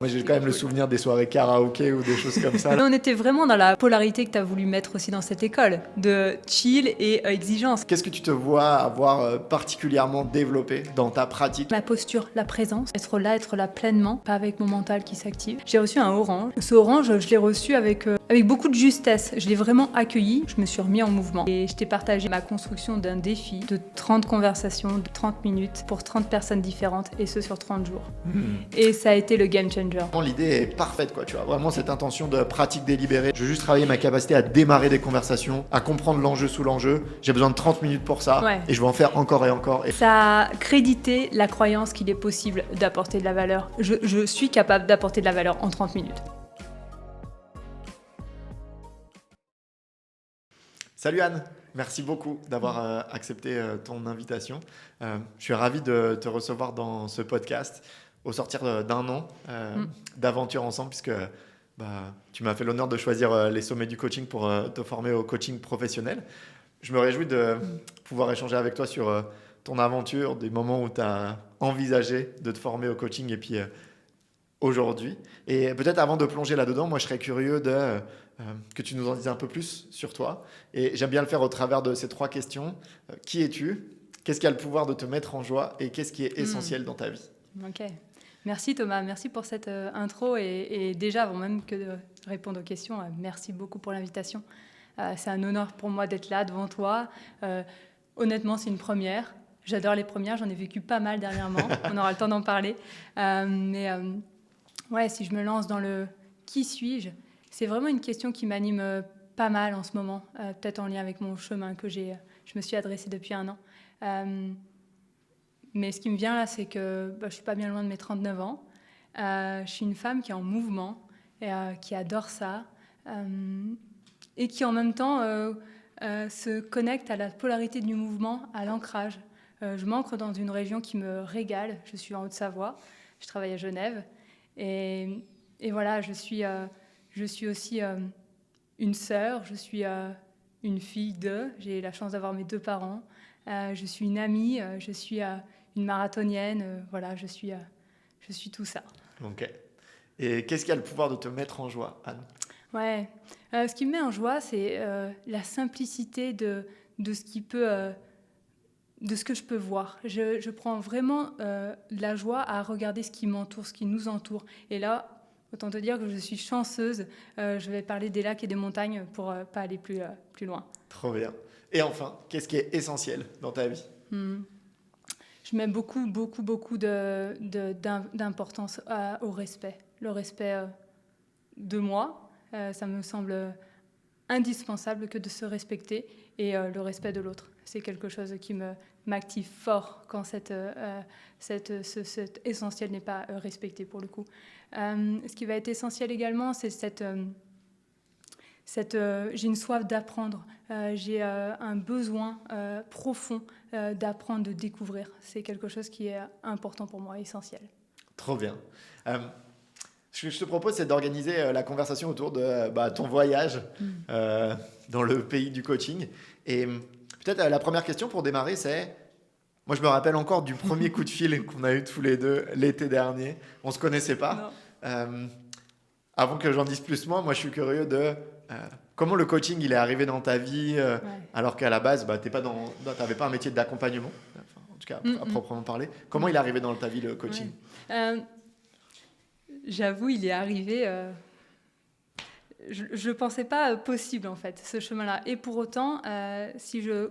Moi, j'ai quand même le souvenir des soirées karaoké ou des choses comme ça. Mais on était vraiment dans la polarité que tu as voulu mettre aussi dans cette école, de chill et exigence. Qu'est-ce que tu te vois avoir particulièrement développé dans ta pratique? La posture, la présence, être là pleinement, pas avec mon mental qui s'active. J'ai reçu un orange. Ce orange, je l'ai reçu avec beaucoup de justesse. Je l'ai vraiment accueilli. Je me suis remis en mouvement. Et je t'ai partagé ma construction d'un défi de 30 conversations, de 30 minutes pour 30 personnes différentes, et ce sur 30 jours. Et ça a été le game changer. L'idée est parfaite, quoi. Tu vois, vraiment cette intention de pratique délibérée. Je veux juste travailler ma capacité à démarrer des conversations, à comprendre l'enjeu sous l'enjeu. J'ai besoin de 30 minutes pour ça. Ouais. Et je vais en faire encore et encore. Et Ça a crédité la croyance qu'il est possible d'apporter de la valeur. Je suis capable d'apporter de la valeur en 30 minutes. Salut Anne, merci beaucoup d'avoir accepté ton invitation. Je suis ravi de te recevoir dans ce podcast au sortir d'un an d'aventure ensemble, puisque tu m'as fait l'honneur de choisir les sommets du coaching pour te former au coaching professionnel. Je me réjouis de pouvoir échanger avec toi sur ton aventure, des moments où tu as envisagé de te former au coaching et puis aujourd'hui. Et peut-être avant de plonger là-dedans, moi je serais curieux que tu nous en dises un peu plus sur toi. Et j'aime bien le faire au travers de ces 3 questions. Qui es-tu? Qu'est-ce qui a le pouvoir de te mettre en joie? Et qu'est-ce qui est essentiel dans ta vie? Ok. Merci Thomas, merci pour cette intro. Et déjà, avant même que de répondre aux questions, merci beaucoup pour l'invitation. C'est un honneur pour moi d'être là devant toi. Honnêtement, c'est une première. J'adore les premières, j'en ai vécu pas mal dernièrement. On aura le temps d'en parler. Ouais, si je me lance dans le « qui suis-je », c'est vraiment une question qui m'anime pas mal en ce moment, peut-être en lien avec mon chemin que je me suis adressée depuis un an. Mais ce qui me vient là, c'est que je suis pas bien loin de mes 39 ans. Je suis une femme qui est en mouvement, et, qui adore ça, et qui en même temps se connecte à la polarité du mouvement, à l'ancrage. Je m'ancre dans une région qui me régale. Je suis en Haute-Savoie, je travaille à Genève. Et voilà, je suis aussi une sœur, je suis une fille j'ai la chance d'avoir mes 2 parents, je suis une amie, je suis une marathonienne, voilà, je suis tout ça. Ok. Et qu'est-ce qui a le pouvoir de te mettre en joie, Anne? Ouais, ce qui me met en joie, c'est la simplicité de ce qui peut... de ce que je peux voir. Je prends vraiment de la joie à regarder ce qui m'entoure, ce qui nous entoure. Et là, autant te dire que je suis chanceuse. Je vais parler des lacs et des montagnes pour pas aller plus loin. Trop bien. Et enfin, qu'est-ce qui est essentiel dans ta vie? Je mets beaucoup d'importance au respect. Le respect de moi, ça me semble indispensable que de se respecter, et le respect de l'autre. C'est quelque chose qui m'active fort quand cet essentiel n'est pas respecté pour le coup. Ce qui va être essentiel également, c'est j'ai une soif d'apprendre, j'ai un besoin profond d'apprendre, de découvrir. C'est quelque chose qui est important pour moi, essentiel. Trop bien. Ce que je te propose, c'est d'organiser la conversation autour de ton voyage dans le pays du coaching. Et peut-être la première question pour démarrer, c'est... Moi, je me rappelle encore du premier coup de fil qu'on a eu tous les deux l'été dernier. On ne se connaissait pas. Avant que j'en dise plus, moi, je suis curieux de comment le coaching il est arrivé dans ta vie, alors qu'à la base, tu n'avais pas un métier d'accompagnement, enfin, en tout cas à proprement parler. Comment il est arrivé dans ta vie, le coaching? J'avoue, il est arrivé... je ne pensais pas possible, en fait, ce chemin-là. Et pour autant, si je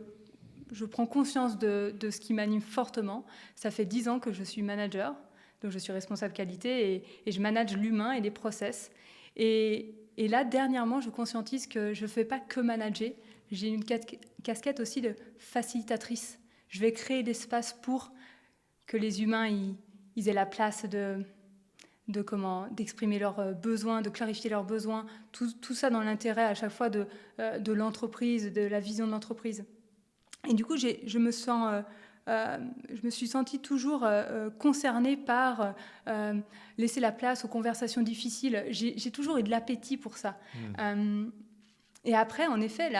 prends conscience de ce qui m'anime fortement, ça fait 10 ans que je suis manager, donc je suis responsable qualité, et je manage l'humain et les process. Et là, dernièrement, je conscientise que je ne fais pas que manager. J'ai une casquette aussi de facilitatrice. Je vais créer l'espace pour que les humains ils aient la place d'exprimer leurs besoins, de clarifier leurs besoins, tout ça dans l'intérêt à chaque fois de l'entreprise, de la vision de l'entreprise. Et du coup, je me suis sentie toujours concernée par laisser la place aux conversations difficiles. J'ai toujours eu de l'appétit pour ça. Et après, en effet,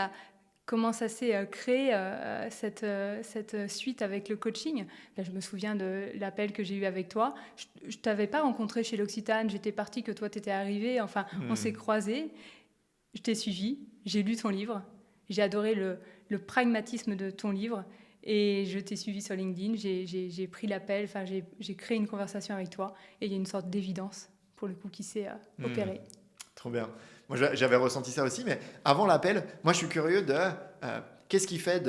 comment ça s'est créé, cette suite avec le coaching. Là, je me souviens de l'appel que j'ai eu avec toi. Je ne t'avais pas rencontré chez l'Occitane, j'étais partie, que toi, tu étais arrivé. Enfin, on s'est croisés. Je t'ai suivi, j'ai lu ton livre. J'ai adoré le pragmatisme de ton livre. Et je t'ai suivi sur LinkedIn. J'ai pris l'appel, enfin, j'ai créé une conversation avec toi. Et il y a une sorte d'évidence, pour le coup, qui s'est opérée. Trop bien. Moi, j'avais ressenti ça aussi, mais avant l'appel, moi, je suis curieux de qu'est-ce qui fait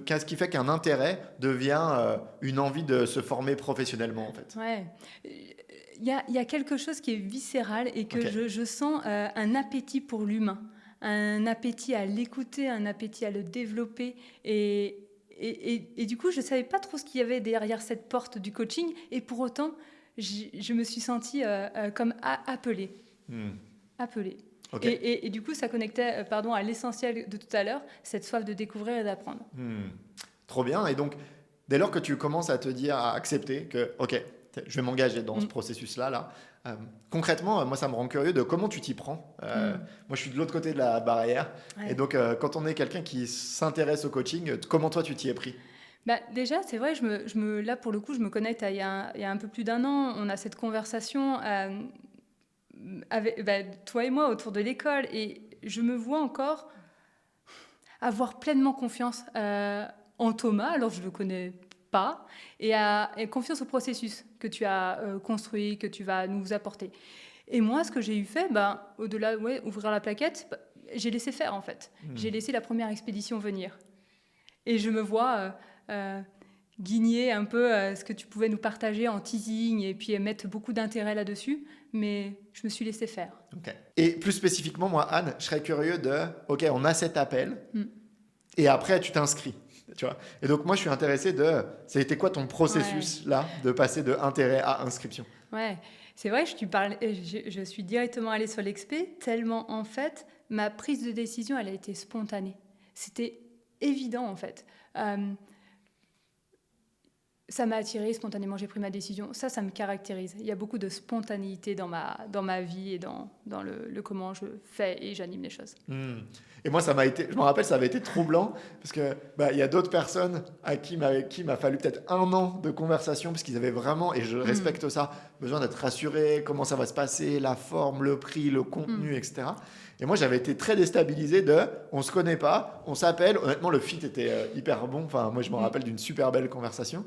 qu'est-ce qui fait qu'un intérêt devient une envie de se former professionnellement, en fait. Ouais. Il y a quelque chose qui est viscéral et que je sens un appétit pour l'humain, un appétit à l'écouter, un appétit à le développer. Et du coup, je ne savais pas trop ce qu'il y avait derrière cette porte du coaching. Et pour autant, je me suis sentie comme appelée. Appelée. Okay. Et du coup, ça connectait à l'essentiel de tout à l'heure, cette soif de découvrir et d'apprendre. Trop bien. Et donc, dès lors que tu commences à te dire, à accepter que, OK, je vais m'engager dans ce processus-là, concrètement, moi, ça me rend curieux de comment tu t'y prends. Moi, je suis de l'autre côté de la barrière. Ouais. Et donc, quand on est quelqu'un qui s'intéresse au coaching, comment toi, tu t'y es pris ? Déjà, c'est vrai, là, pour le coup, je me connecte à il y a un peu plus d'1 an. On a cette conversation avec toi et moi autour de l'école. Et je me vois encore avoir pleinement confiance en Thomas, alors je ne le connais pas, et confiance au processus que tu as construit, que tu vas nous apporter. Et moi, ce que j'ai fait, au-delà ouvrir la plaquette, j'ai laissé faire en fait. J'ai laissé la première expédition venir. Et je me vois guigner un peu ce que tu pouvais nous partager en teasing et puis mettre beaucoup d'intérêt là-dessus, mais je me suis laissé faire. Okay. Et plus spécifiquement, moi, Anne, je serais curieux de, OK, on a cet appel, et après, tu t'inscris. Tu vois. Et donc, moi, je suis intéressé ça a été quoi ton processus là, de passer de intérêt à inscription ? Ouais, c'est vrai, je suis directement allée sur l'expé, tellement en fait, ma prise de décision, elle a été spontanée. C'était évident en fait. Ça m'a attirée spontanément, j'ai pris ma décision. Ça me caractérise. Il y a beaucoup de spontanéité dans ma vie et dans le comment je fais et j'anime les choses. Et moi, je me rappelle, ça avait été troublant parce que il y a d'autres personnes avec qui m'a fallu peut-être 1 an de conversation parce qu'ils avaient vraiment, et je respecte ça, besoin d'être rassurés, comment ça va se passer, la forme, le prix, le contenu, etc. Et moi, j'avais été très déstabilisé on se connaît pas, on s'appelle. Honnêtement, le fit était hyper bon. Enfin, moi, je me rappelle d'une super belle conversation.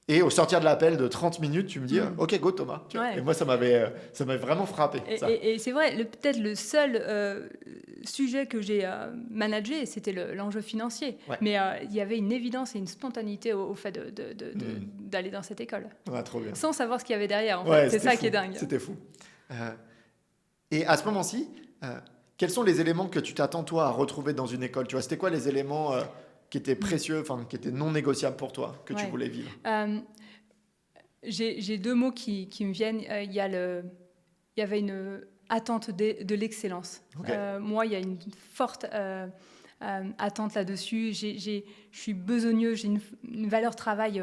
Et au sortir de l'appel de 30 minutes, tu me dis OK, go Thomas. Ouais. Et moi, ça m'avait vraiment frappé. Et c'est vrai, peut-être le seul sujet que j'ai managé, c'était l'enjeu financier. Ouais. Mais il y avait une évidence et une spontanéité au fait d'aller dans cette école. Ouais, trop bien. Sans savoir ce qu'il y avait derrière. En fait. C'est ça qui est dingue. C'était fou. Et à ce moment-ci, quels sont les éléments que tu t'attends, toi, à retrouver dans une école ? Tu vois, c'était quoi les éléments qui étaient précieux, qui étaient non négociables pour toi, que tu voulais vivre ? J'ai 2 mots qui me viennent. Il y avait une attente de l'excellence. Okay. Moi, il y a une forte attente là-dessus. Je suis besogneux, j'ai une valeur travail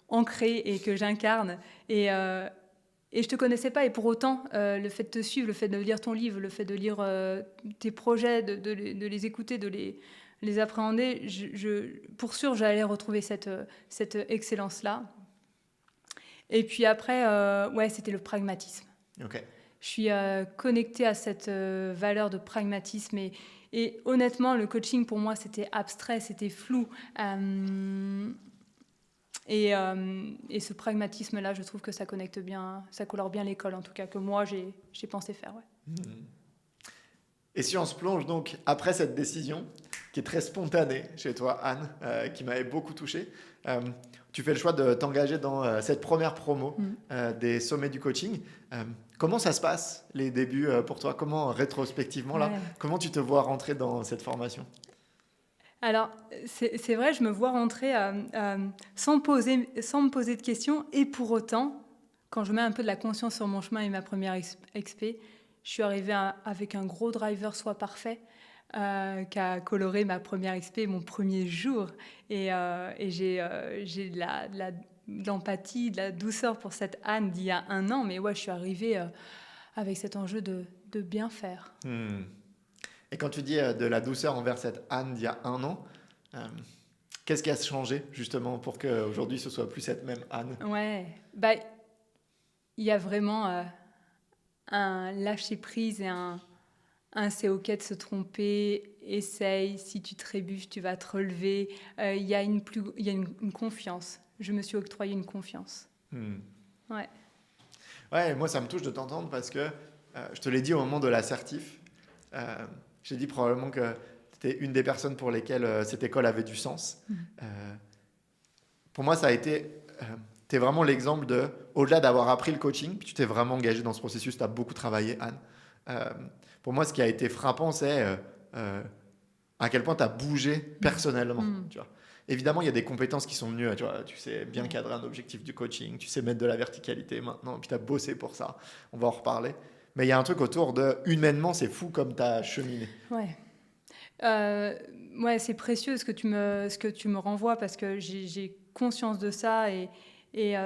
ancrée et que j'incarne. Et je ne te connaissais pas. Et pour autant, le fait de te suivre, le fait de lire ton livre, le fait de lire tes projets, de les écouter, de les appréhender, pour sûr, j'allais retrouver cette excellence-là. Et puis après, c'était le pragmatisme. Okay. Je suis connectée à cette valeur de pragmatisme. Et honnêtement, le coaching, pour moi, c'était abstrait, c'était flou. Et ce pragmatisme-là, je trouve que ça connecte bien, ça colore bien l'école, en tout cas, que moi, j'ai pensé faire. Ouais. Et si on se plonge donc, après cette décision, qui est très spontanée chez toi, Anne, qui m'avait beaucoup touché, tu fais le choix de t'engager dans cette première promo des sommets du coaching. Comment ça se passe, les débuts pour toi ? Comment, rétrospectivement, là, comment tu te vois rentrer dans cette formation ? Alors, c'est vrai, je me vois rentrer sans me poser de questions. Et pour autant, quand je mets un peu de la conscience sur mon chemin et ma première expé, je suis arrivée avec un gros driver soit parfait qui a coloré ma première expé, mon premier jour. Et j'ai de l'empathie, de la douceur pour cette Anne d'il y a 1 an. Mais ouais, je suis arrivée avec cet enjeu de bien faire. Et quand tu dis de la douceur envers cette Anne d'il y a 1 an, qu'est-ce qui a changé justement pour qu'aujourd'hui ce soit plus cette même Anne? Ouais, il y a vraiment un lâcher prise et un c'est ok de se tromper, essaye, si tu trébuches, tu vas te relever. Il y a une confiance. Je me suis octroyé une confiance. Ouais. Ouais, moi ça me touche de t'entendre parce que je te l'ai dit au moment de l'assertif. J'ai dit probablement que tu étais une des personnes pour lesquelles cette école avait du sens. Pour moi, ça a été. Tu es vraiment l'exemple de. Au-delà d'avoir appris le coaching, puis tu t'es vraiment engagé dans ce processus, tu as beaucoup travaillé, Anne. Pour moi, ce qui a été frappant, c'est à quel point tu as bougé personnellement. Tu vois. Évidemment, il y a des compétences qui sont venues. Tu sais bien cadrer un objectif du coaching, tu sais mettre de la verticalité maintenant, puis tu as bossé pour ça. On va en reparler. Mais il y a un truc autour de, humainement, c'est fou comme tu as cheminé. Ouais. Ouais, c'est précieux ce que tu me renvoies parce que j'ai conscience de ça et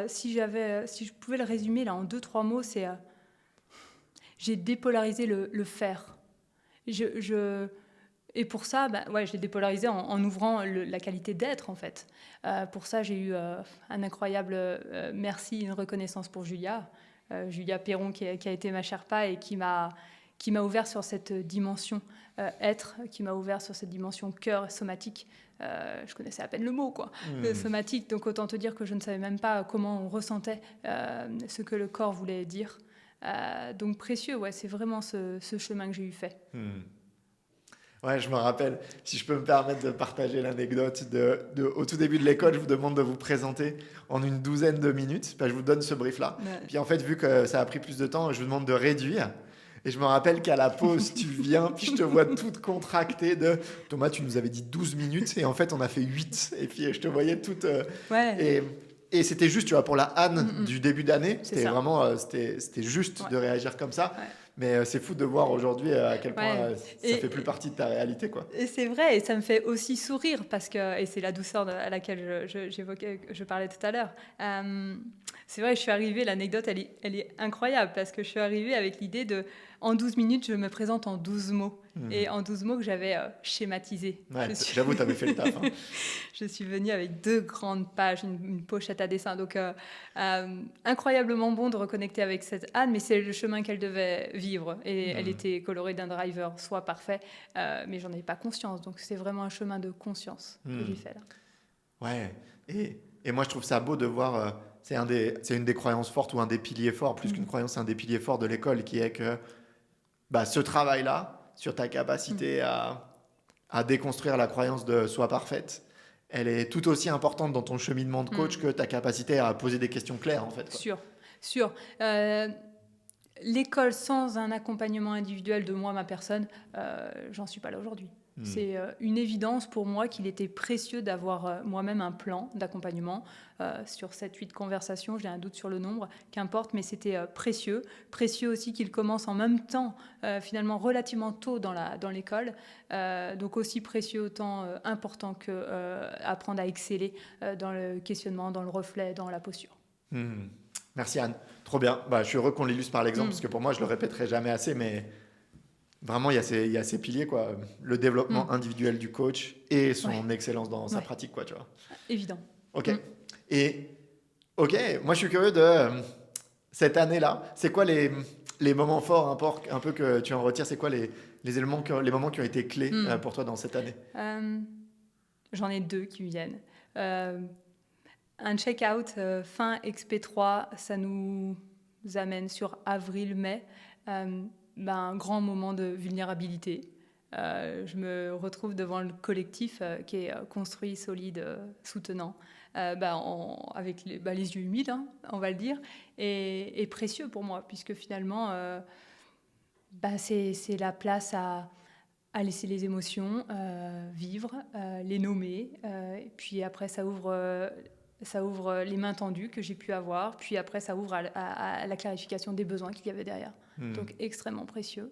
si je pouvais le résumer là en 2-3 mots, c'est j'ai dépolarisé le faire. Et pour ça, ouais, je l'ai dépolarisé en ouvrant la qualité d'être en fait. Pour ça, j'ai eu un incroyable merci, une reconnaissance pour Julia Perron qui a été ma Sherpa et qui m'a ouvert sur cette dimension être, qui m'a ouvert sur cette dimension cœur somatique. Je connaissais à peine le mot, quoi, le somatique. Donc autant te dire que je ne savais même pas comment on ressentait ce que le corps voulait dire. Donc précieux, ouais, c'est vraiment ce chemin que j'ai eu fait. Ouais, je me rappelle, si je peux me permettre de partager l'anecdote, au tout début de l'école, je vous demande de vous présenter en une 12aine de minutes. Je vous donne ce brief-là. Ouais. Puis en fait, vu que ça a pris plus de temps, je vous demande de réduire. Et je me rappelle qu'à la pause, tu viens, puis je te vois toute contractée de « Thomas, tu nous avais dit 12 minutes, et en fait, on a fait 8. » Et puis, je te voyais toute... Ouais. Et c'était juste, tu vois, pour la Anne du début d'année, c'était vraiment... C'était juste de réagir comme ça. Ouais. Mais c'est fou de voir aujourd'hui à quel point ça fait plus partie de ta réalité, quoi. Et c'est vrai, et ça me fait aussi sourire, parce que, et c'est la douceur à laquelle je parlais tout à l'heure. C'est vrai, je suis arrivée, l'anecdote, elle est incroyable, parce que je suis arrivée avec l'idée de, en 12 minutes, je me présente en 12 mots. Et en 12 mots que j'avais schématisé. Ouais, j'avoue, tu avais fait le taf. Hein. Je suis venue avec 2 grandes pages, une pochette à dessin. Donc, incroyablement bon de reconnecter avec cette Anne, mais c'est le chemin qu'elle devait vivre. Et elle était colorée d'un driver, soit parfait, mais j'en avais pas conscience. Donc, c'est vraiment un chemin de conscience que j'ai fait là. Ouais, et moi, je trouve ça beau de voir... c'est une des croyances fortes ou un des piliers forts, plus qu'une croyance, c'est un des piliers forts de l'école, qui est que ce travail-là, sur ta capacité à déconstruire la croyance de soi parfaite, elle est tout aussi importante dans ton cheminement de coach que ta capacité à poser des questions claires, en fait. Quoi. Sûr. L'école sans un accompagnement individuel de moi, ma personne, j'en suis pas là aujourd'hui. C'est une évidence pour moi qu'il était précieux d'avoir moi-même un plan d'accompagnement sur 7-8 conversations, j'ai un doute sur le nombre, qu'importe, mais c'était précieux. Précieux aussi qu'il commence en même temps, finalement relativement tôt dans l'école, donc aussi précieux, autant important que apprendre à exceller dans le questionnement, dans le reflet, dans la posture. Merci Anne, trop bien. Je suis heureux qu'on l'illustre par l'exemple, parce que pour moi, je le répéterai jamais assez, mais... Vraiment, il y a ces piliers, quoi. Le développement individuel du coach et son excellence dans sa pratique, quoi, tu vois. Évident. Ok. Moi, je suis curieux de cette année-là. C'est quoi les moments forts, un peu que tu en retires? C'est quoi les moments qui ont été clés pour toi dans cette année? J'en ai 2 qui me viennent. Un check-out fin XP3, ça nous amène sur avril-mai. Un grand moment de vulnérabilité. Je me retrouve devant le collectif qui est construit, solide, soutenant, avec les yeux humides, on va le dire, et précieux pour moi, puisque finalement, c'est la place à laisser les émotions vivre, les nommer, et puis après ça ouvre les mains tendues que j'ai pu avoir, puis après ça ouvre à la clarification des besoins qu'il y avait derrière. Donc extrêmement précieux.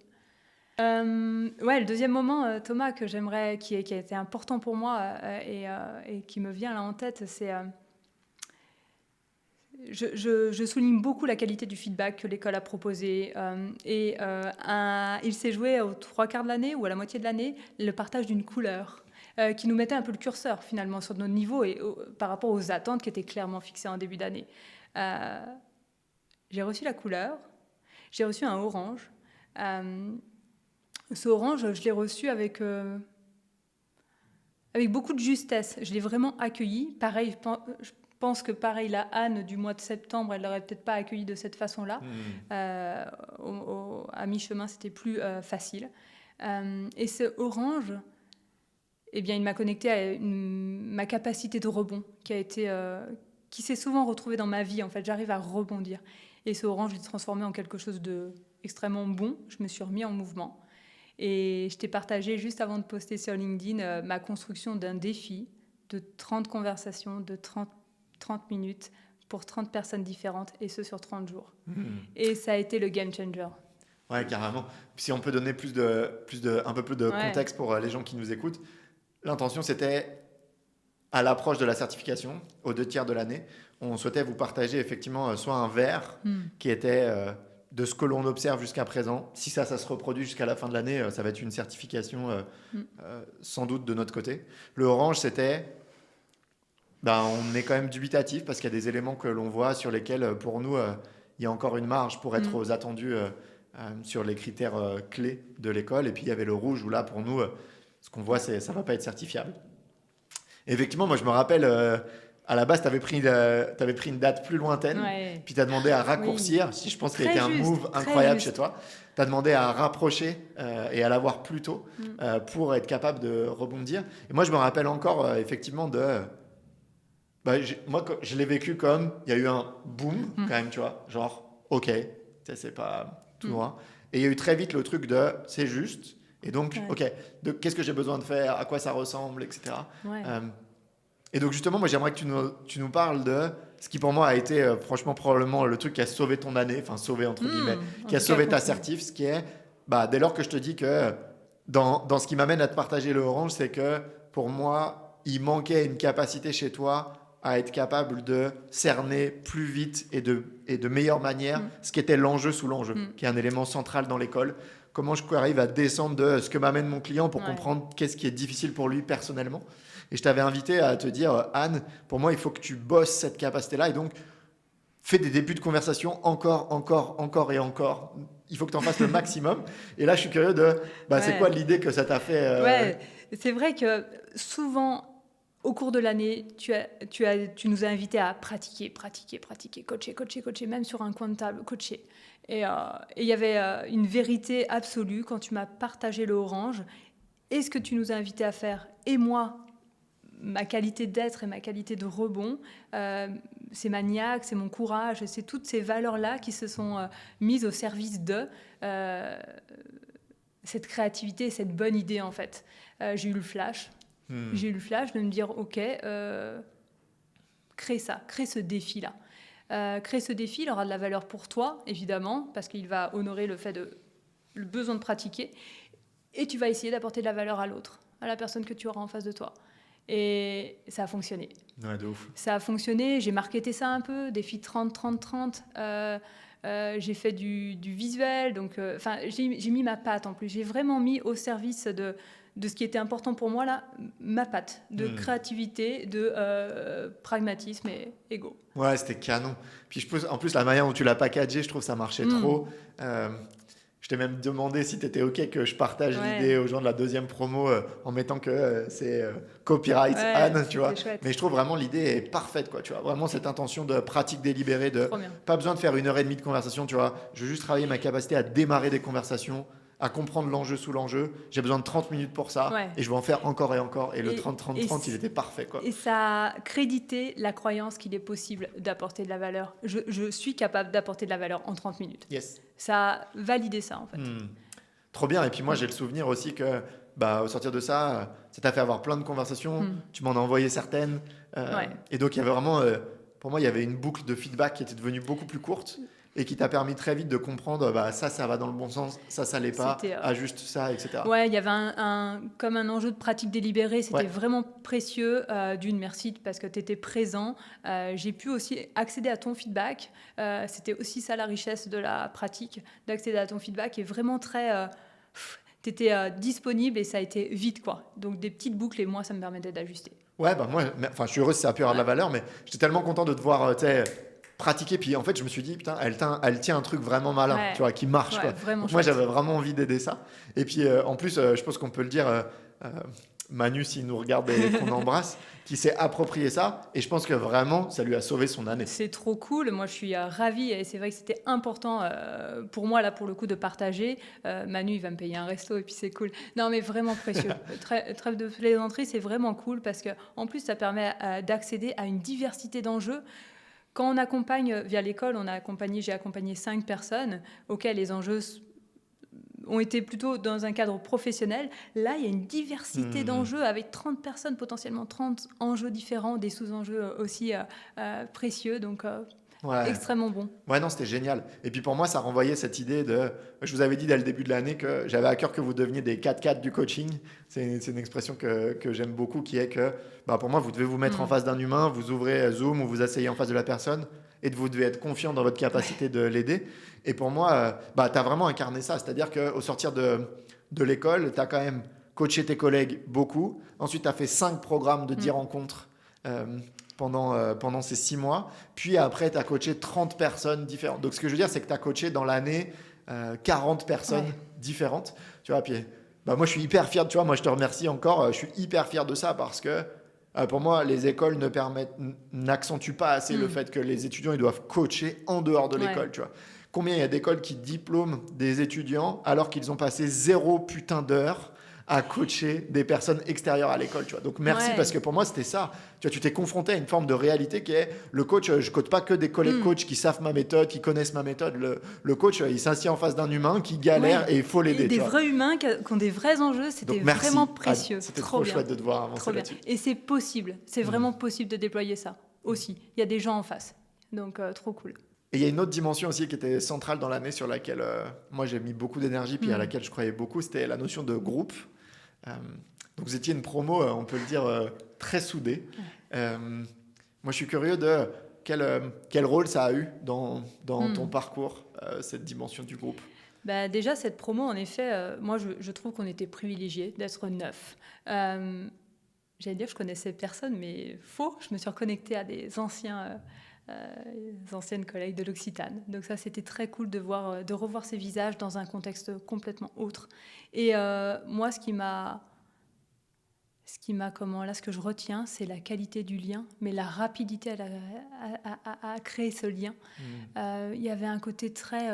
Le deuxième moment, Thomas, que j'aimerais, qui a été important pour moi et qui me vient là en tête, je souligne beaucoup la qualité du feedback que l'école a proposé. Il s'est joué aux 3/4 de l'année ou à la moitié de l'année, le partage d'une couleur qui nous mettait un peu le curseur finalement sur notre niveau et par rapport aux attentes qui étaient clairement fixées en début d'année. J'ai reçu la couleur, j'ai reçu un orange. Ce orange, je l'ai reçu avec beaucoup de justesse. Je l'ai vraiment accueilli. Pareil, je pense que pareil, la Anne du mois de septembre, elle l'aurait peut-être pas accueilli de cette façon-là. À mi-chemin, c'était plus facile. Et ce orange, eh bien, il m'a connecté à ma capacité de rebond qui s'est souvent retrouvée dans ma vie. En fait, j'arrive à rebondir. Et ce orange, je l'ai transformé en quelque chose d'extrêmement bon. Je me suis remis en mouvement. Et je t'ai partagé juste avant de poster sur LinkedIn ma construction d'un défi de 30 conversations, de 30 minutes pour 30 personnes différentes, et ce sur 30 jours. Et ça a été le game changer. Ouais, carrément. Si on peut donner un peu plus de contexte pour les gens qui nous écoutent, l'intention c'était, à l'approche de la certification, aux 2/3 de l'année, on souhaitait vous partager effectivement soit un verre qui était de ce que l'on observe jusqu'à présent. Si ça se reproduit jusqu'à la fin de l'année, ça va être une certification sans doute de notre côté. Le orange, c'était... on est quand même dubitatif parce qu'il y a des éléments que l'on voit sur lesquels, pour nous, il y a encore une marge pour être aux attendus sur les critères clés de l'école. Et puis, il y avait le rouge où là, pour nous, ce qu'on voit, ça ne va pas être certifiable. Et effectivement, moi, je me rappelle, à la base, tu avais pris une date plus lointaine, puis tu as demandé à raccourcir, si je pense qu'il y a été un move incroyable chez toi. Tu as demandé à rapprocher et à l'avoir plus tôt pour être capable de rebondir. Et moi, je me rappelle encore, effectivement, moi, je l'ai vécu comme il y a eu un boom quand même, tu vois, genre ok, c'est pas tout noir, et il y a eu très vite le truc de c'est juste, et donc ok, qu'est-ce que j'ai besoin de faire, à quoi ça ressemble, etc. Et donc justement, moi j'aimerais que tu nous parles de ce qui pour moi a été franchement probablement le truc qui a sauvé ton année, enfin sauvé entre guillemets, qui a sauvé ta certif, ce qui est dès lors que je te dis que dans ce qui m'amène à te partager le orange, c'est que pour moi il manquait une capacité chez toi à être capable de cerner plus vite et de meilleure manière ce qui était l'enjeu sous l'enjeu, qui est un élément central dans l'école. Comment je arrive à descendre de ce que m'amène mon client pour comprendre qu'est-ce qui est difficile pour lui personnellement. Et je t'avais invité à te dire, Anne, pour moi, il faut que tu bosses cette capacité-là. Et donc, fais des débuts de conversation encore et encore. Il faut que tu en fasses le maximum. Et là, je suis curieux de... c'est quoi l'idée que ça t'a fait C'est vrai que souvent... Au cours de l'année, tu nous as invités à pratiquer, coacher, même sur un coin de table, coacher. Et il y avait une vérité absolue quand tu m'as partagé le orange. Et ce que tu nous as invités à faire, et moi, ma qualité d'être et ma qualité de rebond, c'est ma niaque, c'est mon courage, c'est toutes ces valeurs-là qui se sont mises au service de cette créativité, cette bonne idée en fait. J'ai eu le flash. J'ai eu le flash de me dire, ok, crée ce défi-là. Crée ce défi, il aura de la valeur pour toi, évidemment, parce qu'il va honorer le besoin de pratiquer, et tu vas essayer d'apporter de la valeur à l'autre, à la personne que tu auras en face de toi. Et ça a fonctionné. Ouais, de ouf. Ça a fonctionné, j'ai marketé ça un peu, défi 30-30-30. J'ai fait du visuel, donc j'ai mis ma patte en plus. J'ai vraiment mis au service de ce qui était important pour moi, là, ma patte de créativité, de pragmatisme et ego. Ouais, c'était canon. Puis en plus, la manière dont tu l'as packagé, je trouve que ça marchait trop. Je t'ai même demandé si tu étais OK que je partage l'idée aux gens de la deuxième promo en mettant que c'est copyright Anne, tu vois. Chouette. Mais je trouve vraiment l'idée est parfaite, quoi, tu vois. Vraiment cette intention de pratique délibérée, pas besoin de faire 1h30 de conversation, tu vois. Je veux juste travailler ma capacité à démarrer des conversations, à comprendre l'enjeu sous l'enjeu. J'ai besoin de 30 minutes pour ça et je vais en faire encore et encore. Et le 30-30-30, il était parfait, quoi. Et ça a crédité la croyance qu'il est possible d'apporter de la valeur. Je suis capable d'apporter de la valeur en 30 minutes. Yes. Ça a validé ça, en fait. Trop bien. Et puis moi, j'ai le souvenir aussi que au sortir de ça, ça t'a fait avoir plein de conversations. Tu m'en as envoyé certaines. Et donc, il y avait vraiment... pour moi, il y avait une boucle de feedback qui était devenue beaucoup plus courte. et qui t'a permis très vite de comprendre ça va dans le bon sens, ça l'est pas, ajuste ça, etc. Ouais, il y avait comme un enjeu de pratique délibérée, c'était vraiment précieux. D'une, merci parce que tu étais présent. J'ai pu aussi accéder à ton feedback. C'était aussi ça la richesse de la pratique, d'accéder à ton feedback et vraiment très... tu étais disponible et ça a été vite, quoi. Donc des petites boucles et moi, ça me permettait d'ajuster. Ouais, je suis heureux si ça a pu avoir de la valeur, mais j'étais tellement content de te voir, pratiquer. Puis en fait, je me suis dit, putain, elle tient un truc vraiment malin, tu vois, qui marche. Quoi. Donc, moi, j'avais vraiment envie d'aider ça. Et puis en plus, je pense qu'on peut le dire, Manu, s'il nous regarde et qu'on embrasse, qui s'est approprié ça. Et je pense que vraiment, ça lui a sauvé son année. C'est trop cool. Moi, je suis ravie. Et c'est vrai que c'était important pour moi, là, pour le coup, de partager. Manu, il va me payer un resto et puis c'est cool. Non, mais vraiment précieux. Trêve de plaisanterie, c'est vraiment cool parce qu'en plus, ça permet d'accéder à une diversité d'enjeux. Quand on accompagne via l'école, j'ai accompagné 5 personnes auxquelles les enjeux ont été plutôt dans un cadre professionnel. Là, il y a une diversité d'enjeux avec 30 personnes, potentiellement 30 enjeux différents, des sous-enjeux aussi précieux. Donc, extrêmement bon. Ouais, non, c'était génial. Et puis pour moi, ça renvoyait cette idée de... Je vous avais dit dès le début de l'année que j'avais à cœur que vous deveniez des 4x4 du coaching. C'est une expression que j'aime beaucoup, qui est que pour moi, vous devez vous mettre en face d'un humain, vous ouvrez Zoom ou vous asseyez en face de la personne et vous devez être confiant dans votre capacité de l'aider. Et pour moi, tu as vraiment incarné ça. C'est-à-dire qu'au sortir de l'école, tu as quand même coaché tes collègues beaucoup. Ensuite, tu as fait 5 programmes de 10 rencontres pendant ces 6 mois. Puis après, tu as coaché 30 personnes différentes. Donc, ce que je veux dire, c'est que tu as coaché dans l'année 40 personnes différentes. Tu vois, puis, moi, je suis hyper fier. Tu vois, moi, je te remercie encore. Je suis hyper fier de ça parce que pour moi, les écoles n'accentuent pas assez le fait que les étudiants ils doivent coacher en dehors de l'école. Tu vois. Combien il y a d'écoles qui diplôment des étudiants alors qu'ils ont passé 0 putain d'heures à coacher des personnes extérieures à l'école, tu vois. Donc merci parce que pour moi c'était ça. Tu vois, tu t'es confronté à une forme de réalité qui est le coach. Je coach pas que des collègues coachs qui savent ma méthode, qui connaissent ma méthode. Le coach, il s'assied en face d'un humain qui galère et il faut l'aider. Des vrais humains qui ont des vrais enjeux, c'était vraiment précieux. C'était trop chouette de te voir avancer là-dessus. Et c'est possible, c'est vraiment possible de déployer ça aussi. Il y a des gens en face, donc trop cool. Et il y a une autre dimension aussi qui était centrale dans l'année sur laquelle moi j'ai mis beaucoup d'énergie puis à laquelle je croyais beaucoup, c'était la notion de groupe. Donc vous étiez une promo, on peut le dire, très soudée. Moi je suis curieux de quel rôle ça a eu dans ton parcours, cette dimension du groupe. Déjà cette promo, en effet, moi je trouve qu'on était privilégiés d'être 9. J'allais dire je connaissais personne, mais faux, je me suis reconnectée à des anciennes collègues de l'Occitane. Donc ça, c'était très cool de revoir ces visages dans un contexte complètement autre. Et moi, ce que je retiens, c'est la qualité du lien, mais la rapidité à créer ce lien. Il y avait un côté très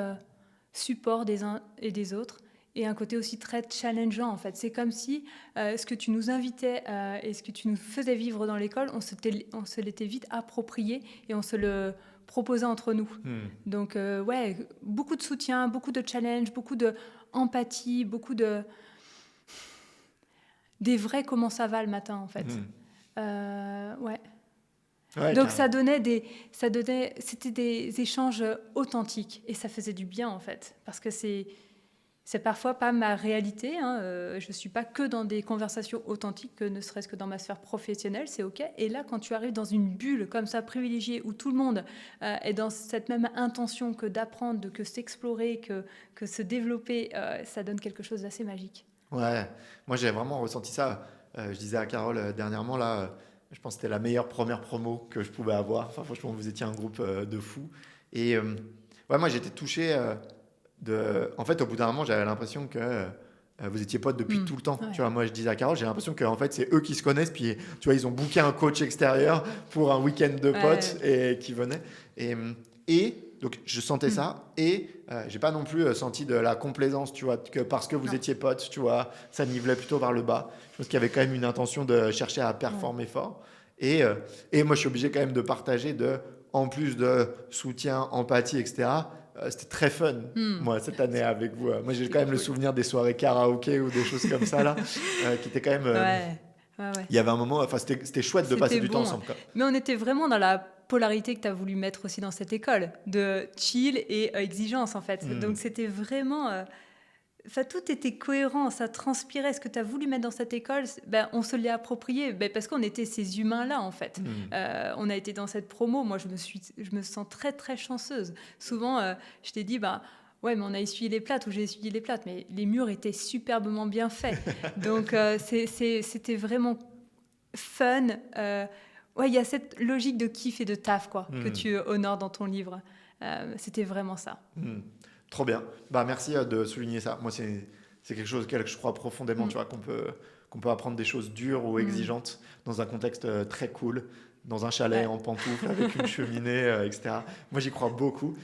support des uns et des autres, et un côté aussi très challengeant, en fait. C'est comme si ce que tu nous invitais et ce que tu nous faisais vivre dans l'école, on se l'était vite approprié et on se le proposait entre nous. Donc, beaucoup de soutien, beaucoup de challenge, beaucoup d'empathie, beaucoup des vrais comment ça va le matin, en fait. Donc, c'était des échanges authentiques et ça faisait du bien, en fait, parce que c'est parfois pas ma réalité. Je ne suis pas que dans des conversations authentiques, que ne serait-ce que dans ma sphère professionnelle, c'est OK. Et là, quand tu arrives dans une bulle comme ça, privilégiée, où tout le monde est dans cette même intention que d'apprendre, que s'explorer, que se développer, ça donne quelque chose d'assez magique. Ouais, moi j'ai vraiment ressenti ça. Je disais à Carole dernièrement, là, je pense que c'était la meilleure première promo que je pouvais avoir. Enfin, franchement, vous étiez un groupe de fous. Et moi j'étais touché... En fait, au bout d'un moment, j'avais l'impression que vous étiez potes depuis tout le temps. Ouais. Tu vois, moi, je disais à Carole, j'ai l'impression que en fait, c'est eux qui se connaissent. Puis, tu vois, ils ont booké un coach extérieur pour un week-end de potes et qui venait. Et donc, je sentais ça. Et j'ai pas non plus senti de la complaisance, tu vois, que parce que vous étiez potes, tu vois, ça nivelait plutôt vers le bas. Je pense qu'il y avait quand même une intention de chercher à performer fort. Et moi, je suis obligé quand même de partager en plus de soutien, empathie, etc., c'était très fun, moi, cette année avec vous. Moi, j'ai quand même le souvenir des soirées karaoké ou des choses comme ça, là, qui étaient quand même... Il y avait un moment... Enfin, c'était chouette de passer du temps ensemble. Quoi. Mais on était vraiment dans la polarité que tu as voulu mettre aussi dans cette école, de chill et exigence en fait. Donc c'était vraiment... tout était cohérent, ça transpirait. Ce que tu as voulu mettre dans cette école, on se l'est approprié parce qu'on était ces humains-là, en fait. On a été dans cette promo. Moi, je me sens très, très chanceuse. Souvent, je t'ai dit, ouais, mais on a essuyé les plâtres ou j'ai essuyé les plâtres, mais les murs étaient superbement bien faits. Donc, c'était vraiment fun. Ouais, il y a cette logique de kiff et de taf que tu honores dans ton livre. C'était vraiment ça. Trop bien. Merci de souligner ça. Moi, c'est quelque chose auquel je crois profondément, tu vois, qu'on peut apprendre des choses dures ou exigeantes dans un contexte très cool, dans un chalet en pantoufles avec une cheminée, etc. Moi, j'y crois beaucoup.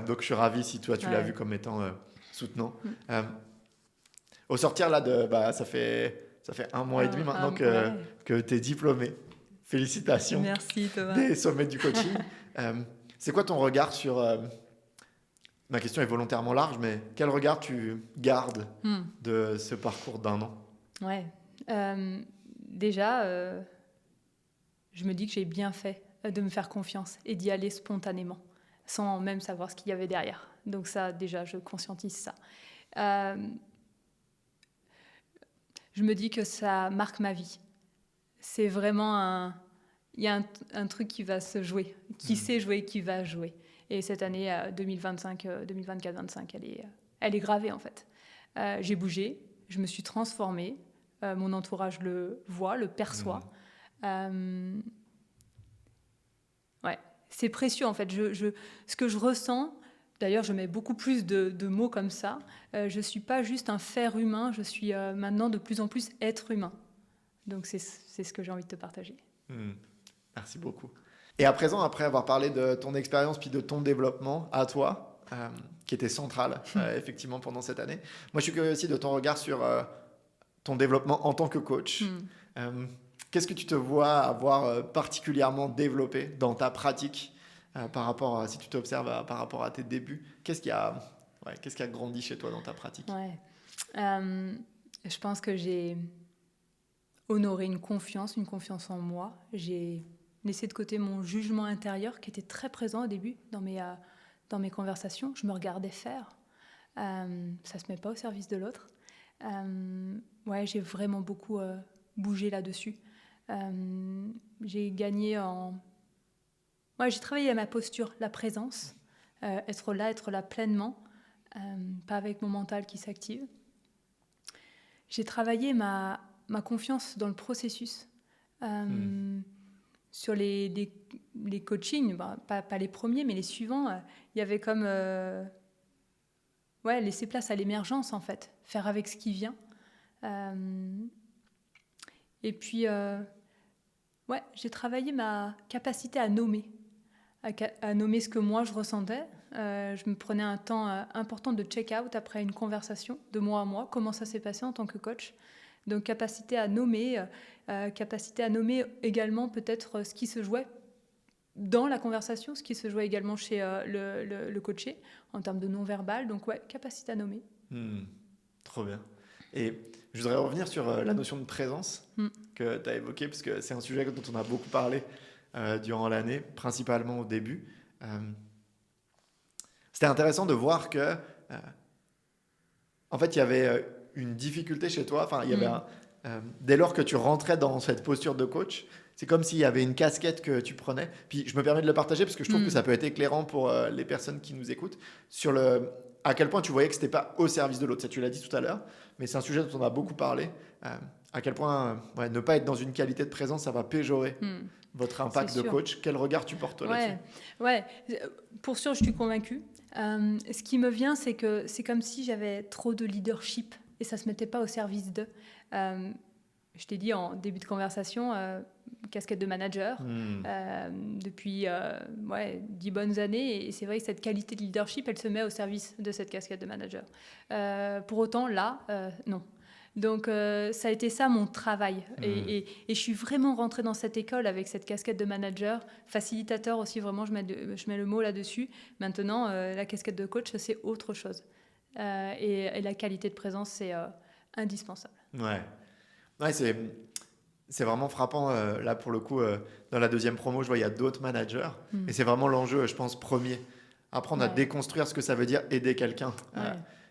Donc, je suis ravi si toi, tu l'as vu comme étant soutenant. Au sortir là, ça fait 1 mois et demi maintenant que tu es diplômé. Félicitations. Merci, Thomas. Des sommets du coaching. C'est quoi ton regard sur... Ma question est volontairement large, mais quel regard tu gardes de ce parcours d'1 an? Ouais. Déjà, je me dis que j'ai bien fait de me faire confiance et d'y aller spontanément, sans même savoir ce qu'il y avait derrière. Donc ça, déjà, je conscientise ça. Je me dis que ça marque ma vie. C'est vraiment il y a un truc qui va se jouer, qui sait jouer, qui va jouer. Et cette année 2024-25, elle est gravée en fait. J'ai bougé, je me suis transformée, mon entourage le voit, le perçoit. Ouais, c'est précieux en fait. Ce que je ressens, d'ailleurs je mets beaucoup plus de mots comme ça, je ne suis pas juste un faire humain, je suis maintenant de plus en plus être humain. Donc c'est ce que j'ai envie de te partager. Merci beaucoup. Et à présent, après avoir parlé de ton expérience puis de ton développement à toi, qui était central effectivement pendant cette année, moi je suis curieux aussi de ton regard sur ton développement en tant que coach. Qu'est-ce que tu te vois avoir particulièrement développé dans ta pratique par rapport, si tu t'observes par rapport à tes débuts? Qu'est-ce qui a grandi chez toi dans ta pratique? Je pense que j'ai honoré une confiance en moi. J'ai laissé de côté mon jugement intérieur qui était très présent au début dans mes conversations. Je me regardais faire. Ça ne se met pas au service de l'autre. Ouais, j'ai vraiment beaucoup bougé là-dessus. J'ai gagné j'ai travaillé à ma posture, la présence, être là pleinement, pas avec mon mental qui s'active. J'ai travaillé ma confiance dans le processus. Sur les coachings, pas les premiers, mais les suivants, il y avait comme laisser place à l'émergence en fait, faire avec ce qui vient. Et puis, j'ai travaillé ma capacité à nommer ce que moi je ressentais. Je me prenais un temps important de check-out après une conversation de moi à moi, comment ça s'est passé en tant que coach. Donc capacité à nommer également peut-être ce qui se jouait dans la conversation, ce qui se jouait également chez le coaché en termes de non-verbal. Donc capacité à nommer. Trop bien. Et je voudrais revenir sur la notion de présence que tu as évoquée, parce que c'est un sujet dont on a beaucoup parlé durant l'année, principalement au début. C'était intéressant de voir que en fait il y avait une difficulté chez toi. Enfin, il y avait dès lors que tu rentrais dans cette posture de coach, c'est comme s'il y avait une casquette que tu prenais. Puis je me permets de le partager parce que je trouve que ça peut être éclairant pour les personnes qui nous écoutent sur à quel point tu voyais que c'était pas au service de l'autre. Ça, tu l'as dit tout à l'heure, mais c'est un sujet dont on a beaucoup parlé. À quel point ne pas être dans une qualité de présence, ça va péjorer votre impact de coach. Quel regard tu portes là-dessus? Ouais, pour sûr, je suis convaincue. Ce qui me vient, c'est que c'est comme si j'avais trop de leadership et ça ne se mettait pas au service d'eux. Je t'ai dit en début de conversation, casquette de manager depuis 10 bonnes années. Et c'est vrai que cette qualité de leadership, elle se met au service de cette casquette de manager. Pour autant, là, non. Donc, ça a été ça mon travail. Et je suis vraiment rentrée dans cette école avec cette casquette de manager, facilitateur aussi, vraiment, je mets le mot là-dessus. Maintenant, la casquette de coach, c'est autre chose. Et la qualité de présence, c'est indispensable. Ouais, C'est vraiment frappant, là, pour le coup, dans la deuxième promo, je vois, il y a d'autres managers. Et c'est vraiment l'enjeu, je pense, premier. Apprendre à Ouais. déconstruire ce que ça veut dire aider quelqu'un. Ouais.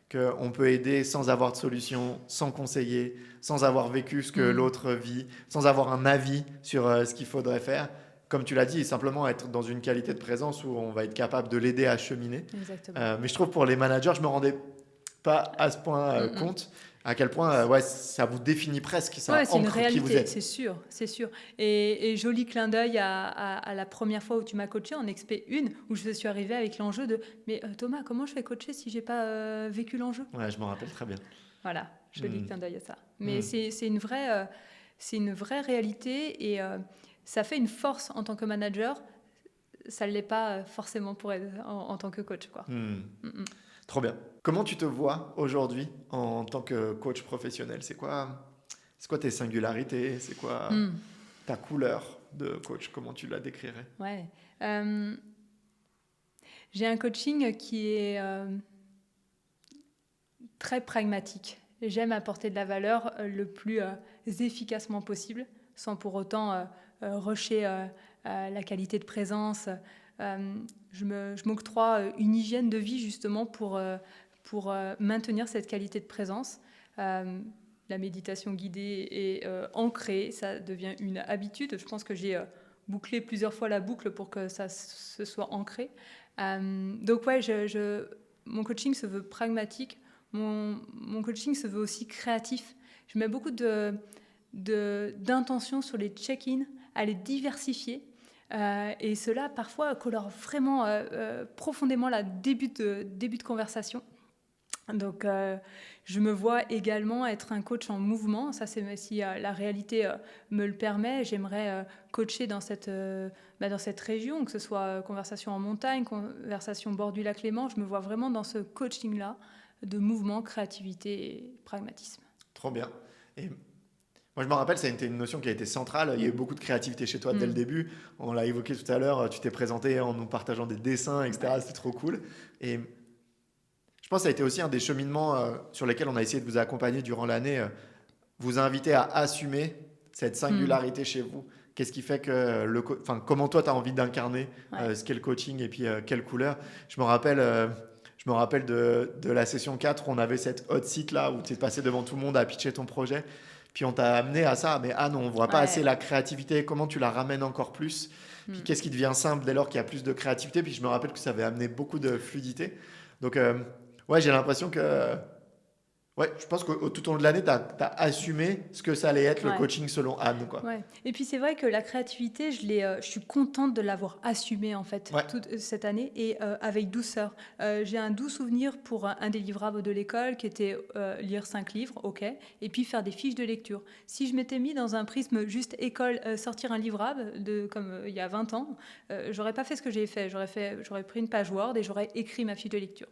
Qu'on peut aider sans avoir de solution, sans conseiller, sans avoir vécu ce que l'autre vit, sans avoir un avis sur ce qu'il faudrait faire. Comme tu l'as dit, simplement être dans une qualité de présence où on va être capable de l'aider à cheminer. Exactement. Mais je trouve pour les managers, je me rendais pas à ce point compte à quel point ouais, ça vous définit presque, ça Ouais, c'est une ancre qui vous réalité, êtes. c'est sûr, c'est sûr. Et joli clin d'œil à la première fois où tu m'as coaché en Expé 1, où je suis arrivée avec l'enjeu de mais Thomas, comment je fais coacher si j'ai pas vécu l'enjeu? Ouais, je m'en rappelle très bien. Voilà, joli clin d'œil à ça. Mais Mm. c'est une vraie réalité et ça fait une force en tant que manager. Ça ne l'est pas forcément pour être en tant que coach, quoi. Trop bien. Comment tu te vois aujourd'hui en tant que coach professionnel? C'est quoi tes singularités? C'est quoi ta couleur de coach? Comment tu la décrirais? Ouais. J'ai un coaching qui est très pragmatique. J'aime apporter de la valeur le plus efficacement possible, sans pour autant rusher la qualité de présence. Je m'octroie une hygiène de vie justement pour maintenir cette qualité de présence. La méditation guidée est ancrée, ça devient une habitude. Je pense que j'ai bouclé plusieurs fois la boucle pour que ça se soit ancré. Donc ouais, mon coaching se veut pragmatique. Mon coaching se veut aussi créatif. Je mets beaucoup d'intention sur les check-in, à les diversifier. Et cela, parfois, colore vraiment profondément le début de conversation. Donc, je me vois également être un coach en mouvement. Ça, c'est si la réalité me le permet. J'aimerais coacher dans cette région, que ce soit conversation en montagne, conversation bord du lac Léman. Je me vois vraiment dans ce coaching-là de mouvement, créativité et pragmatisme. Trop bien. Et moi, je me rappelle, ça a été une notion qui a été centrale. Il y a eu beaucoup de créativité chez toi dès le début. On l'a évoqué tout à l'heure. Tu t'es présenté en nous partageant des dessins, etc. Ouais. C'était trop cool. Et je pense que ça a été aussi un des cheminements sur lesquels on a essayé de vous accompagner durant l'année. Vous inviter à assumer cette singularité chez vous. Qu'est-ce qui fait que comment toi, tu as envie d'incarner ce qu'est le coaching et puis quelle couleur. Je me rappelle de la session 4 où on avait cette hot seat là où tu es passé devant tout le monde à pitcher ton projet. Puis on t'a amené à ça, mais non, on ne voit pas assez la créativité, comment tu la ramènes encore plus. Puis qu'est-ce qui devient simple dès lors qu'il y a plus de créativité. Puis je me rappelle que ça avait amené beaucoup de fluidité. Donc j'ai l'impression que je pense que tout au long de l'année, tu as assumé ce que ça allait être le coaching selon Anne. Quoi. Ouais. Et puis c'est vrai que la créativité, je suis contente de l'avoir assumée en fait toute cette année et avec douceur. J'ai un doux souvenir pour un des livrables de l'école qui était lire 5 livres, ok, et puis faire des fiches de lecture. Si je m'étais mis dans un prisme juste école, sortir un livrable comme il y a 20 ans, j'aurais pas fait ce que j'ai fait. J'aurais pris une page Word et j'aurais écrit ma fiche de lecture.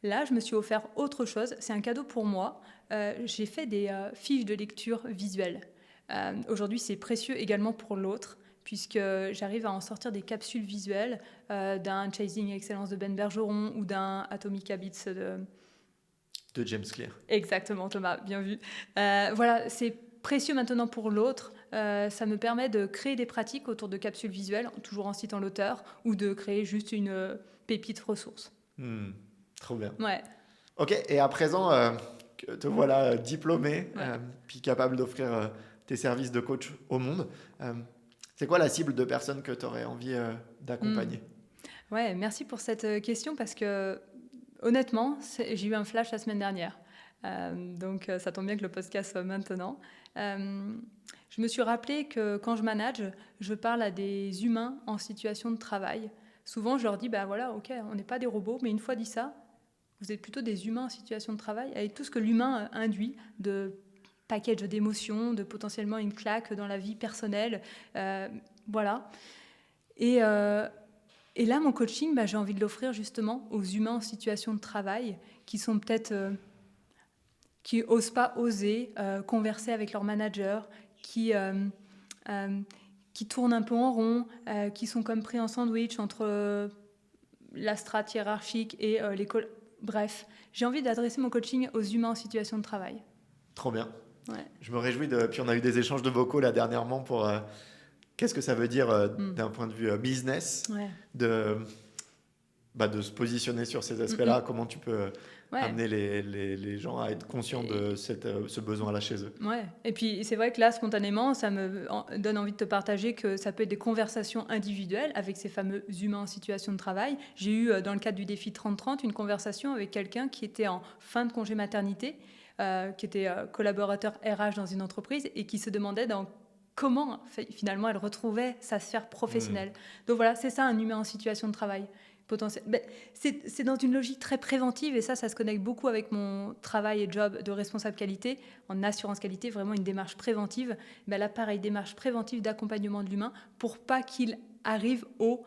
Là, je me suis offert autre chose. C'est un cadeau pour moi. J'ai fait des fiches de lecture visuelles. Aujourd'hui, c'est précieux également pour l'autre, puisque j'arrive à en sortir des capsules visuelles d'un Chasing Excellence de Ben Bergeron ou d'un Atomic Habits de James Clear. Exactement, Thomas, bien vu. Voilà, c'est précieux maintenant pour l'autre. Ça me permet de créer des pratiques autour de capsules visuelles, toujours en citant l'auteur, ou de créer juste une pépite ressource. Trop bien. Ouais. Ok, et à présent, que te voilà diplômé, puis capable d'offrir tes services de coach au monde, c'est quoi la cible de personnes que tu aurais envie d'accompagner? Ouais, merci pour cette question parce que honnêtement, j'ai eu un flash la semaine dernière. Donc ça tombe bien que le podcast soit maintenant. Je me suis rappelé que quand je manage, je parle à des humains en situation de travail. Souvent, je leur dis, voilà, ok, on n'est pas des robots, mais une fois dit ça, vous êtes plutôt des humains en situation de travail, avec tout ce que l'humain induit de package d'émotions, de potentiellement une claque dans la vie personnelle. Voilà. Et là, mon coaching, j'ai envie de l'offrir justement aux humains en situation de travail qui sont peut-être... qui n'osent pas oser converser avec leur manager, qui tournent un peu en rond, qui sont comme pris en sandwich entre la strate hiérarchique et l'école. Bref, j'ai envie d'adresser mon coaching aux humains en situation de travail. Trop bien. Ouais. Je me réjouis Puis on a eu des échanges de vocaux là dernièrement pour qu'est-ce que ça veut dire d'un point de vue business, Ouais. de se positionner sur ces aspects-là, comment tu peux Ouais. amener les gens à être conscients de ce besoin-là chez eux. Ouais. Et puis c'est vrai que là, spontanément, ça me donne envie de te partager que ça peut être des conversations individuelles avec ces fameux humains en situation de travail. J'ai eu, dans le cadre du défi 30-30, une conversation avec quelqu'un qui était en fin de congé maternité, qui était collaborateur RH dans une entreprise et qui se demandait comment finalement elle retrouvait sa sphère professionnelle. Donc voilà, c'est ça un humain en situation de travail. C'est dans une logique très préventive et ça se connecte beaucoup avec mon travail et job de responsable qualité en assurance qualité, vraiment une démarche préventive. Là, pareil, démarche préventive d'accompagnement de l'humain pour pas qu'il arrive au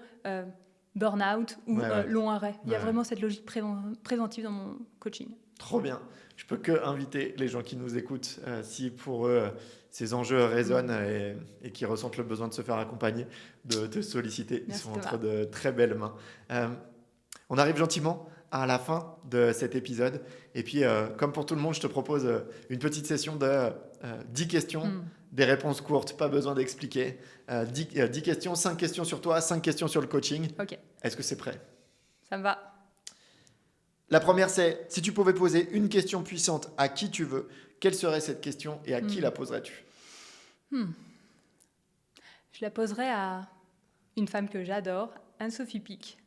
burn-out ou long arrêt. Il y a vraiment cette logique préventive dans mon coaching. Trop bien. Je peux que inviter les gens qui nous écoutent, si pour eux ces enjeux résonnent et qui ressentent le besoin de se faire accompagner, de te solliciter. Ils sont entre de très belles mains. On arrive gentiment à la fin de cet épisode. Et puis, comme pour tout le monde, je te propose une petite session de 10 questions, des réponses courtes, pas besoin d'expliquer. 10 questions, 5 questions sur toi, 5 questions sur le coaching. Ok. Est-ce que c'est prêt ? Ça me va. La première, c'est si tu pouvais poser une question puissante à qui tu veux, quelle serait cette question et à qui la poserais-tu ? Je la poserais à une femme que j'adore, Anne-Sophie Pic.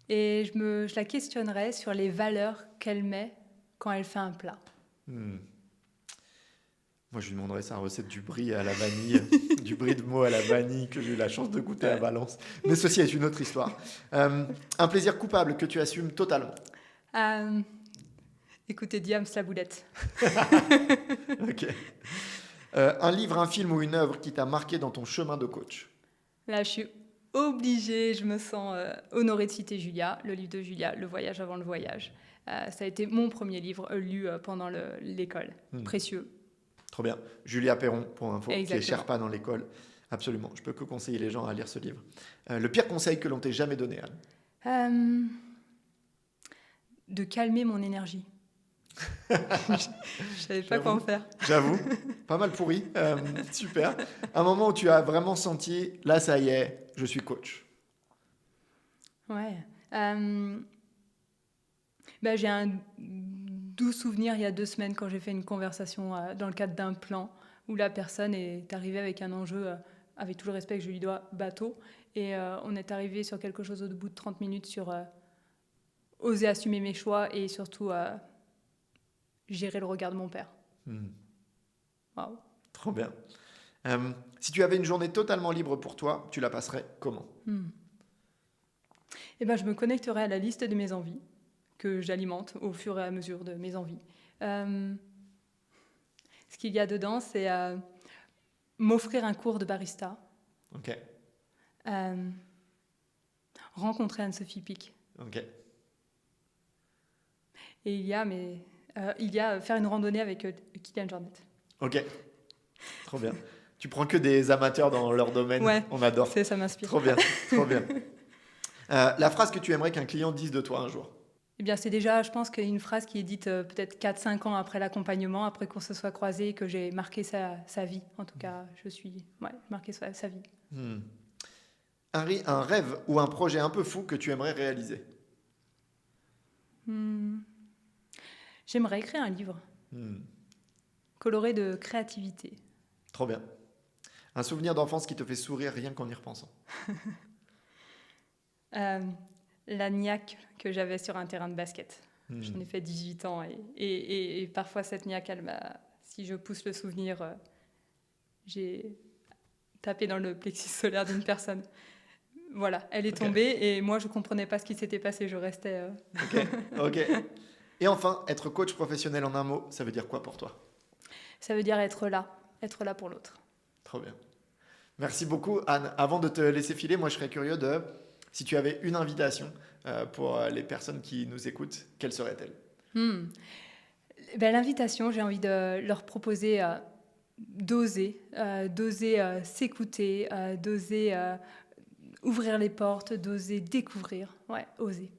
Et je la questionnerais sur les valeurs qu'elle met quand elle fait un plat. Moi, je lui demanderais sa recette du brie à la vanille, du brie de Meaux à la vanille que j'ai eu la chance de goûter à Valence. Mais ceci est une autre histoire. Un plaisir coupable que tu assumes totalement. Écoutez, Diams la boulette. Ok. Un livre, un film ou une œuvre qui t'a marqué dans ton chemin de coach. Là, je suis obligée, je me sens honorée de citer Julia, le livre de Julia, Le voyage avant le voyage. Ça a été mon premier livre lu pendant l'école. Précieux. Trop bien. Julia Perron, pour info, Exactement. qui est Sherpa dans l'école. Absolument. Je peux que conseiller les gens à lire ce livre. Le pire conseil que l'on t'ait jamais donné, Anne ? De calmer mon énergie. Je savais pas quoi en faire. J'avoue, pas mal pourri. Super. Un moment où tu as vraiment senti, là ça y est, je suis coach. Ouais. J'ai un doux souvenir il y a 2 semaines quand j'ai fait une conversation dans le cadre d'un plan où la personne est arrivée avec un enjeu, avec tout le respect que je lui dois, bateau. Et on est arrivé sur quelque chose au bout de 30 minutes sur oser assumer mes choix et surtout gérer le regard de mon père. Wow. Trop bien. Si tu avais une journée totalement libre pour toi, tu la passerais comment ? Je me connecterais à la liste de mes envies que j'alimente au fur et à mesure de mes envies. Ce qu'il y a dedans, c'est m'offrir un cours de barista. Ok. Rencontrer Anne-Sophie Pic. Ok. Et il y a faire une randonnée avec Kylian Jornet. Ok. Trop bien. Tu prends que des amateurs dans leur domaine. Ouais, on adore. Ça m'inspire. Trop bien. Trop bien. La phrase que tu aimerais qu'un client dise de toi un jour ? C'est déjà, je pense, une phrase qui est dite peut-être 4-5 ans après l'accompagnement, après qu'on se soit croisés, que j'ai marqué sa vie. En tout cas, marqué sa vie. Un rêve ou un projet un peu fou que tu aimerais réaliser ? J'aimerais écrire un livre coloré de créativité. Trop bien. Un souvenir d'enfance qui te fait sourire rien qu'en y repensant ? La niaque que j'avais sur un terrain de basket. J'en ai fait 18 ans et parfois cette niaque, si je pousse le souvenir, j'ai tapé dans le plexus solaire d'une personne. Voilà, elle est tombée et moi je ne comprenais pas ce qui s'était passé, je restais... Ok. Et enfin, être coach professionnel en un mot, ça veut dire quoi pour toi ? Ça veut dire être là pour l'autre. Trop bien. Merci beaucoup, Anne. Avant de te laisser filer, moi je serais curieux si tu avais une invitation pour les personnes qui nous écoutent, quelle serait-elle ? L'invitation, j'ai envie de leur proposer d'oser s'écouter, d'oser ouvrir les portes, d'oser découvrir. Ouais, oser.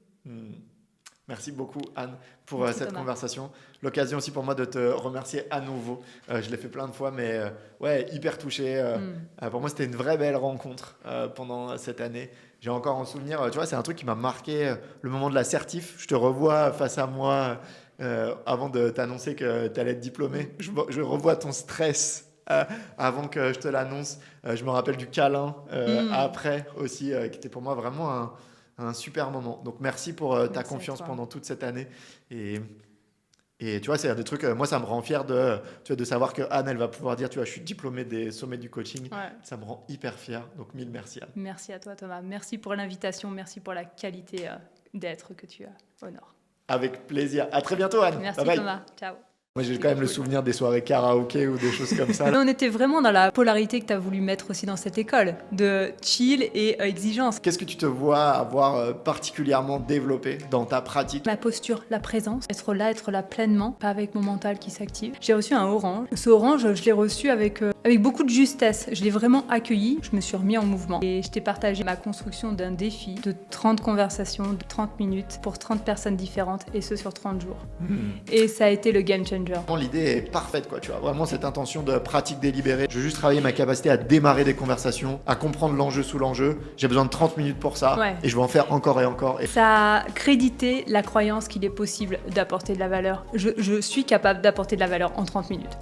Merci beaucoup, Anne, pour Merci, cette Thomas. conversation. L'occasion aussi pour moi de te remercier à nouveau. Je l'ai fait plein de fois, mais ouais, hyper touché. Pour moi, c'était une vraie belle rencontre pendant cette année. J'ai encore en souvenir, tu vois, c'est un truc qui m'a marqué, le moment de la certif. Je te revois face à moi avant de t'annoncer que tu allais être diplômé. Je revois ton stress avant que je te l'annonce. Je me rappelle du câlin après aussi, qui était pour moi vraiment un super moment. Donc merci pour ta Merci à confiance toi. pendant toute cette année. Et tu vois, c'est des trucs, moi ça me rend fier tu vois, de savoir que Anne, elle va pouvoir dire, tu vois, je suis diplômé des sommets du coaching. Ouais. Ça me rend hyper fier. Donc mille merci, Anne. Merci à toi, Thomas. Merci pour l'invitation. Merci pour la qualité d'être que tu honores. Avec plaisir. À très bientôt, Anne. Merci, Bye bye. Thomas. Ciao. Moi, j'ai quand même le souvenir des soirées karaoké ou des choses comme ça. On était vraiment dans la polarité que tu as voulu mettre aussi dans cette école, de chill et exigence. Qu'est-ce que tu te vois avoir particulièrement développé dans ta pratique? La posture, la présence, être là pleinement, pas avec mon mental qui s'active. J'ai reçu un orange. Ce orange, je l'ai reçu avec beaucoup de justesse. Je l'ai vraiment accueilli, je me suis remis en mouvement. Et je t'ai partagé ma construction d'un défi de 30 conversations, de 30 minutes pour 30 personnes différentes, et ce sur 30 jours. Et ça a été le game changer. L'idée est parfaite, quoi, tu vois. Vraiment cette intention de pratique délibérée. Je veux juste travailler ma capacité à démarrer des conversations, à comprendre l'enjeu sous l'enjeu. J'ai besoin de 30 minutes pour ça. Ouais. Et je vais en faire encore et encore. Et Ça a crédité la croyance qu'il est possible d'apporter de la valeur. Je suis capable d'apporter de la valeur en 30 minutes.